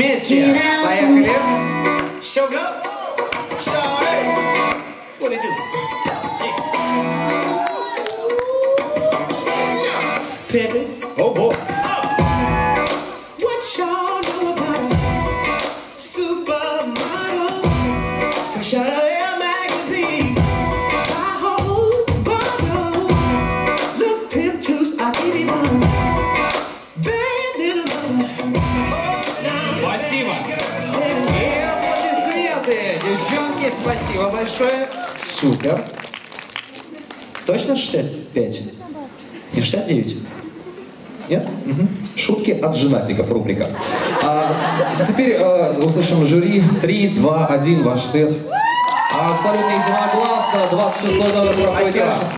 Вместе. Поехали. Oh boy. What y'all know about supermodel? Fresh out of Air magazine. I hold bottles. Look, pimp juice, I give you one. Bad little mother. Спасибо. И аплодисменты. Девчонки, спасибо большое. Супер. Точно 65? Не 69? Нет? Шутки от женатиков, рубрика. Теперь услышим жюри. 3, 2, 1, ваш ответ. Абсолютно единогласно. 26-й номер проходит. Спасибо.